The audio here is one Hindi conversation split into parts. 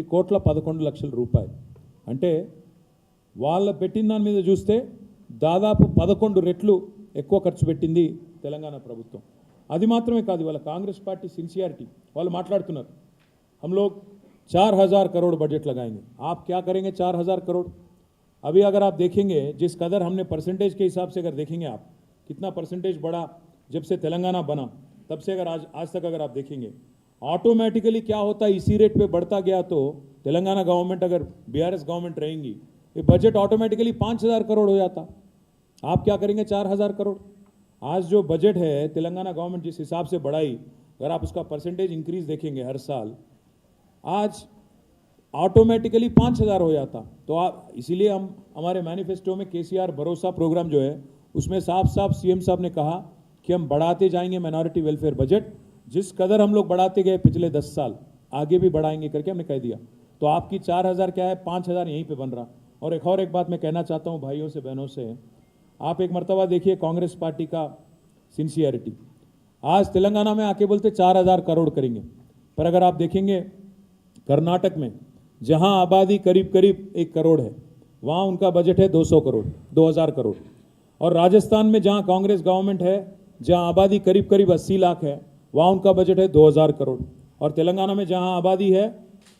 ₹11,00,000 అంటే వాళ్ళ పెట్టిన దాని మీద చూస్తే దాదాపు 11 రెట్లు ఎక్కువ ఖర్చు పెట్టింది తెలంగాణ ప్రభుత్వం. అది మాత్రమే కాదు, వాళ్ళ కాంగ్రెస్ పార్టీ सिंसियरिटी వాళ్ళు మాట్లాడుతున్నారు. हम लोग 4,000 करोड़ बजट लगाएंगे. आप क्या करेंगे 4,000 करोड़? अभी अगर आप देखेंगे जिस कदर हमने परसेंटेज के हिसाब से अगर देखेंगे आप कितना परसेंटेज बढ़ा जब से तेलंगाना बना तब से अगर आज तक अगर आप देखेंगे ऑटोमेटिकली क्या होता है, इसी रेट पे बढ़ता गया तो तेलंगाना गवर्नमेंट अगर बीआरएस गवर्नमेंट रहेंगी ये बजट ऑटोमेटिकली 5,000 करोड़ हो जाता. आप क्या करेंगे 4,000 करोड़? आज जो बजट है तेलंगाना गवर्नमेंट जिस हिसाब से बढ़ाई, अगर आप उसका परसेंटेज इंक्रीज देखेंगे हर साल, आज ऑटोमेटिकली 5,000 हो जाता. तो आप इसीलिए हम हमारे मैनिफेस्टो में केसीआर भरोसा प्रोग्राम जो है उसमें साफ साफ सीएम साहब ने कहा कि हम बढ़ाते जाएंगे माइनॉरिटी वेलफेयर बजट. जिस कदर हम लोग बढ़ाते गए पिछले 10 साल आगे भी बढ़ाएंगे करके हमने कह दिया. तो आपकी 4,000 क्या है, 5,000 यहीं पे बन रहा. और एक बात मैं कहना चाहता हूँ भाइयों से बहनों से, आप एक मर्तबा देखिए कांग्रेस पार्टी का सिंसियरिटी. आज तेलंगाना में आके बोलते 4,000 करोड़ करेंगे, पर अगर आप देखेंगे कर्नाटक में जहां आबादी करीब करीब 1 करोड़ है वहां उनका बजट है 200 करोड़ 2,000 करोड़. और राजस्थान में जहां कांग्रेस गवर्नमेंट है जहां आबादी करीब करीब 80 लाख है वहां उनका बजट है 2,000 करोड़. और तेलंगाना में जहां आबादी है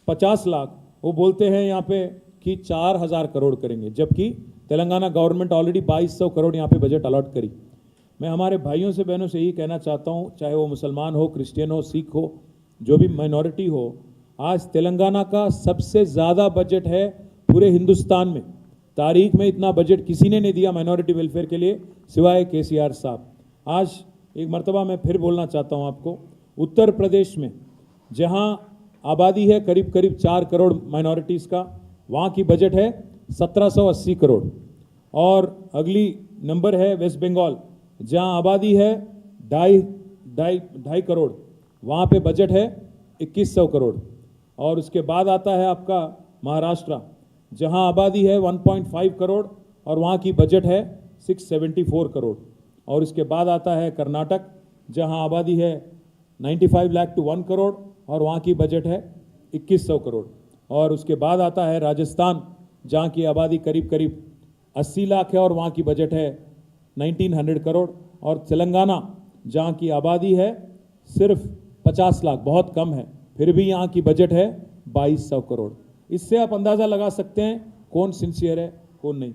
50 लाख वो बोलते हैं यहाँ पे कि 4,000 करोड़ करेंगे, जबकि तेलंगाना गवर्नमेंट ऑलरेडी 2,200 करोड़ यहाँ पे बजट अलॉट करी. मैं हमारे भाइयों से बहनों से यही कहना चाहता हूँ, चाहे वो मुसलमान हो, क्रिश्चियन हो, सिख हो, जो भी माइनॉरिटी हो, आज तेलंगाना का सबसे ज़्यादा बजट है पूरे हिंदुस्तान में. तारीख में इतना बजट किसी ने नहीं दिया माइनॉरिटी वेलफेयर के लिए सिवाय केसीआर साहब. आज एक मर्तबा मैं फिर बोलना चाहता हूँ आपको, उत्तर प्रदेश में जहाँ आबादी है करीब करीब 4 करोड़ माइनॉरिटीज़ का, वहाँ की बजट है 1,780 करोड़. और अगली नंबर है वेस्ट बंगाल जहाँ आबादी है 2.5 करोड़, वहाँ पे बजट है 2,100 करोड़. और उसके बाद आता है आपका महाराष्ट्र जहाँ आबादी है 1.5 करोड़ और वहाँ की बजट है 674 करोड़. और उसके बाद आता है कर्नाटक जहाँ आबादी है 95 लाख टू 1 करोड़ और वहाँ की बजट है 2,100 करोड़. और उसके बाद आता है राजस्थान जहाँ की आबादी करीब करीब 80 लाख है और वहाँ की बजट है 1,900 करोड़. और तेलंगाना जहाँ की आबादी है सिर्फ 50 लाख, बहुत कम है, फिर भी यहाँ की बजट है 2,200 करोड़. इससे आप अंदाज़ा लगा सकते हैं कौन सिंसियर है कौन नहीं.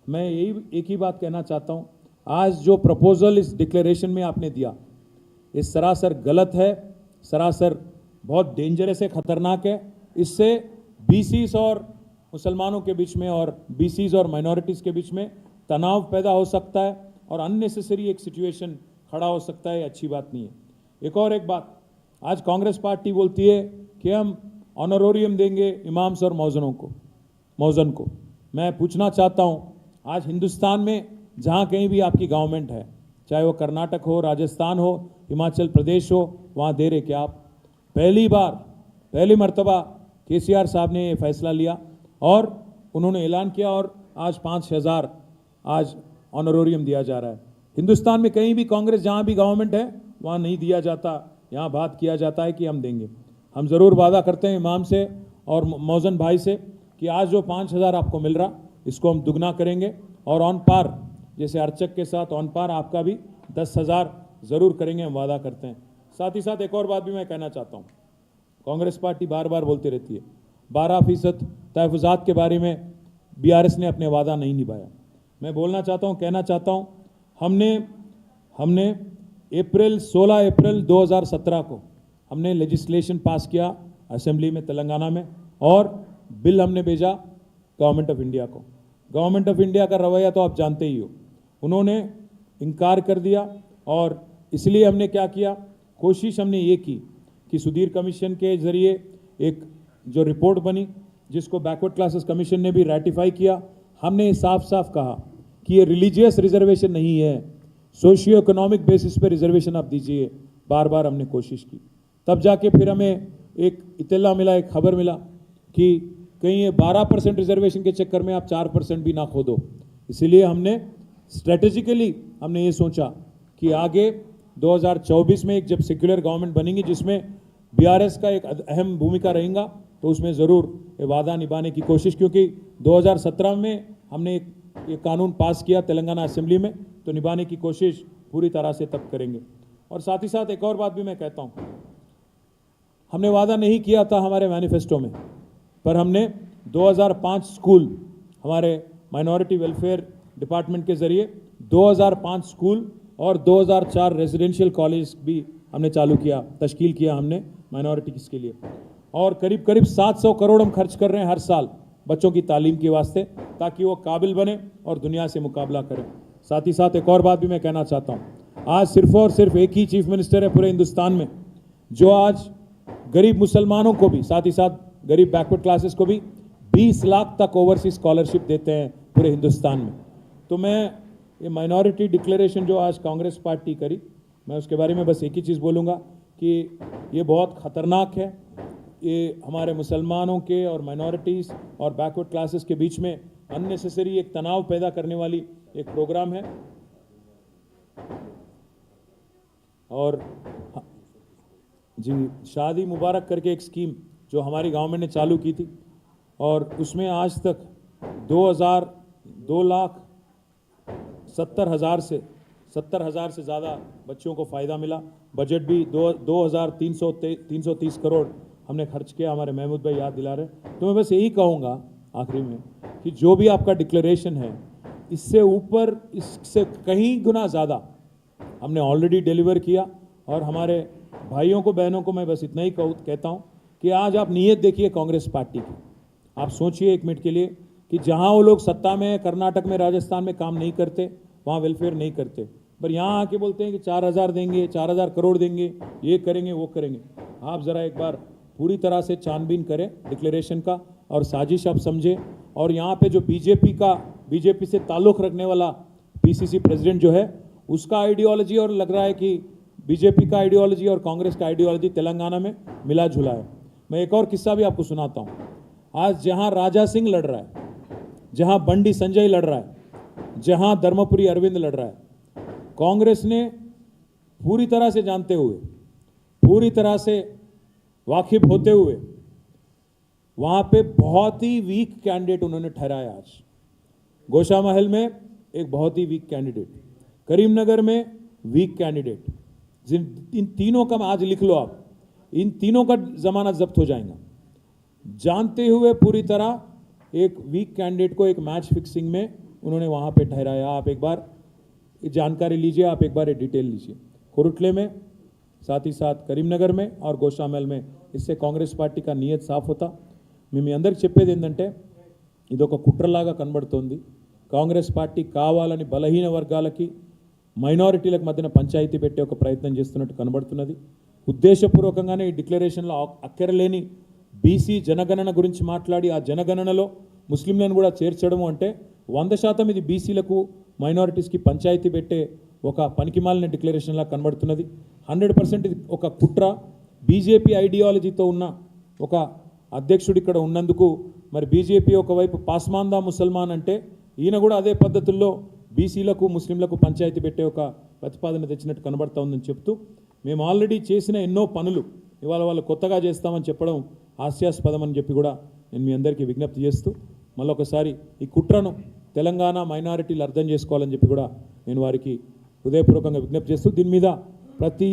मैं यही एक ही बात कहना चाहता हूँ, आज जो प्रपोजल इस डिक्लेरेशन में आपने दिया ये सरासर गलत है, सरासर बहुत डेंजरस है, ख़तरनाक है. इससे बीसीज और मुसलमानों के बीच में और बीसीज और माइनॉरिटीज़ के बीच में तनाव पैदा हो सकता है और अननेसेसरी एक सिचुएशन खड़ा हो सकता है. अच्छी बात नहीं है. एक बात, आज कांग्रेस पार्टी बोलती है कि हम ऑनरोरियम देंगे इमाम्स और मौज़न को. मैं पूछना चाहता हूँ, आज हिंदुस्तान में जहाँ कहीं भी आपकी गवर्नमेंट है, चाहे वो कर्नाटक हो, राजस्थान हो, हिमाचल प्रदेश हो, वहाँ दे रहे क्या आप? पहली मर्तबा केसीआर साहब ने ये फैसला लिया और उन्होंने ऐलान किया और आज 5,000 आज ऑनरोरियम दिया जा रहा है. हिंदुस्तान में कहीं भी कांग्रेस जहाँ भी गवर्नमेंट है वहाँ नहीं दिया जाता. यहाँ बात किया जाता है कि हम देंगे. हम ज़रूर वादा करते हैं इमाम से और मौज़न भाई से कि आज जो 5,000 आपको मिल रहा इसको हम दुगना करेंगे और ऑन पार, जैसे अर्चक के साथ ऑन पार आपका भी 10,000 ज़रूर करेंगे, हम वादा करते हैं. साथ ही साथ एक और बात भी मैं कहना चाहता हूँ, कांग्रेस पार्टी बार बार बोलती रहती है 12% तहफ़्फ़ुज़ात के बारे में बीआरएस ने अपने वादा नहीं निभाया. मैं बोलना चाहता हूँ, कहना चाहता हूँ, हमने 16 अप्रैल 2017 को हमने लेजिस्लेशन पास किया असेंबली में तेलंगाना में और बिल हमने भेजा गवर्नमेंट ऑफ इंडिया को. गवर्नमेंट ऑफ इंडिया का रवैया तो आप जानते ही हो, उन्होंने इनकार कर दिया. और इसलिए हमने क्या किया, कोशिश हमने ये की कि सुधीर कमीशन के ज़रिए एक जो रिपोर्ट बनी जिसको बैकवर्ड क्लासेस कमीशन ने भी रेटिफाई किया, हमने साफ साफ कहा कि ये रिलीजियस रिजर्वेशन नहीं है, सोशियो इकोनॉमिक बेसिस पे रिजर्वेशन आप दीजिए. बार बार हमने कोशिश की, तब जाके फिर हमें एक इत्तला मिला, एक खबर मिला कि कहीं ये 12% रिजर्वेशन के चक्कर में आप 4% भी ना खो दो. इसीलिए हमने स्ट्रेटेजिकली हमने ये सोचा कि आगे 2024 में एक जब सेक्युलर गवर्नमेंट बनेगी जिसमें बीआरएस का एक अहम भूमिका रहेगा तो उसमें ज़रूर ये वादा निभाने की कोशिश, क्योंकि 2017 में हमने ये कानून पास किया तेलंगाना असेंबली में, तो निभाने की कोशिश पूरी तरह से तब करेंगे। और साथ ही साथ एक और बात भी मैं कहता हूँ, हमने वादा नहीं किया था हमारे मैनिफेस्टो में, पर हमने 2005 स्कूल हमारे माइनॉरिटी वेलफेयर डिपार्टमेंट के ज़रिए 2005 स्कूल और 2004 रेजिडेंशियल कॉलेज भी हमने चालू किया, तश्कील किया हमने माइनॉरिटीज़ के लिए। और करीब करीब 700 करोड़ हम खर्च कर रहे हैं हर साल बच्चों की तालीम के वास्ते, ताकि वो काबिल बने और दुनिया से मुकाबला करें। साथ ही साथ एक और बात भी मैं कहना चाहता हूँ, आज सिर्फ और सिर्फ एक ही चीफ मिनिस्टर है पूरे हिंदुस्तान में जो आज गरीब मुसलमानों को भी, साथ ही साथ गरीब बैकवर्ड क्लासेस को भी 20 लाख तक ओवरसीज स्कॉलरशिप देते हैं पूरे हिंदुस्तान में। तो मैं ये माइनॉरिटी डिक्लेरेशन जो आज कांग्रेस पार्टी करी, मैं उसके बारे में बस एक ही चीज़ बोलूँगा कि ये बहुत ख़तरनाक है। ये हमारे मुसलमानों के और माइनॉरिटीज़ और बैकवर्ड क्लासेस के बीच में अननेसेसरी एक तनाव पैदा करने वाली एक प्रोग्राम है। और जी, शादी मुबारक करके एक स्कीम जो हमारी गवर्नमेंट ने चालू की थी, और उसमें आज तक 2,70,000 से ज़्यादा बच्चों को फ़ायदा मिला। बजट भी 2,330 करोड़ हमने खर्च किया, हमारे महमूद भाई याद दिला रहे। तो मैं बस यही कहूँगा आखिरी में कि जो भी आपका डिक्लेरेशन है, इससे ऊपर, इससे कहीं गुना ज़्यादा हमने ऑलरेडी डिलीवर किया। और हमारे भाइयों को, बहनों को मैं बस इतना ही कहता हूँ कि आज आप नीयत देखिए कांग्रेस पार्टी की। आप सोचिए एक मिनट के लिए कि जहाँ वो लोग सत्ता में, कर्नाटक में, राजस्थान में काम नहीं करते, वहाँ वेलफेयर नहीं करते, पर यहाँ आके बोलते हैं कि 4,000 देंगे, 4,000 करोड़ देंगे, ये करेंगे, वो करेंगे। आप ज़रा एक बार पूरी तरह से छानबीन करें डिक्लेरेशन का और साजिश आप समझें। और यहाँ पे जो बीजेपी से ताल्लुक़ रखने वाला पीसीसी प्रेसिडेंट जो है, उसका आइडियोलॉजी और लग रहा है कि बीजेपी का आइडियोलॉजी और कांग्रेस का आइडियोलॉजी तेलंगाना में मिला जुला है। मैं एक और किस्सा भी आपको सुनाता हूँ। आज जहाँ राजा सिंह लड़ रहा है, जहाँ बंडी संजय लड़ रहा है, जहाँ धर्मपुरी अरविंद लड़ रहा है, कांग्रेस ने पूरी तरह से जानते हुए, पूरी तरह से वाकिफ होते हुए, वहाँ पे बहुत ही वीक कैंडिडेट उन्होंने ठहराया। आज गोशा महल में एक बहुत ही वीक कैंडिडेट, करीमनगर में वीक कैंडिडेट, इन तीनों का आज लिख लो आप, इन तीनों का जमानत जब्त हो जाएगा। जानते हुए पूरी तरह एक वीक कैंडिडेट को एक मैच फिक्सिंग में उन्होंने वहाँ पे ठहराया। आप एक बार जानकारी लीजिए, आप एक बार ये डिटेल लीजिए। कुरुटले में, साथ ही साथ करीमनगर में और गोशामल में। इससे कांग्रेस पार्टी का नियत साफ होता। మేము అందరికి చెప్పేది ఏంటంటే, ఇదొక కుట్రలాగా కనబడుతోంది। కాంగ్రెస్ పార్టీ కావాలని బలహీన వర్గాలకి, మైనారిటీలకు మధ్యన పంచాయతీ పెట్టే ఒక ప్రయత్నం చేస్తున్నట్టు కనబడుతున్నది। ఉద్దేశపూర్వకంగానే ఈ డిక్లరేషన్లో అక్కరలేని బీసీ జనగణన గురించి మాట్లాడి, ఆ జనగణనలో ముస్లింలను కూడా చేర్చడం అంటే 100% ఇది బీసీలకు, మైనారిటీస్కి పంచాయతీ పెట్టే ఒక పనికిమాలిన డిక్లరేషన్లా కనబడుతున్నది। 100% ఇది ఒక కుట్ర, బీజేపీ ఐడియాలజీతో ఉన్న ఒక అధ్యక్షుడు ఇక్కడ ఉన్నందుకు మరి బీజేపీ ఒకవైపు పాస్మాందా ముసల్మాన్ అంటే, ఈయన కూడా అదే పద్ధతుల్లో బీసీలకు, ముస్లింలకు పంచాయతీ పెట్టే ఒక ప్రతిపాదన తెచ్చినట్టు కనబడతా ఉందని చెప్తూ, మేము ఆల్రెడీ చేసిన ఎన్నో పనులు ఇవాళ వాళ్ళు కొత్తగా చేస్తామని చెప్పడం హాస్యాస్పదం అని చెప్పి కూడా నేను మీ అందరికీ విజ్ఞప్తి చేస్తూ, మళ్ళొకసారి ఈ కుట్రను తెలంగాణ మైనారిటీలు అర్థం చేసుకోవాలని చెప్పి కూడా నేను వారికి హృదయపూర్వకంగా విజ్ఞప్తి చేస్తూ, దీని మీద ప్రతి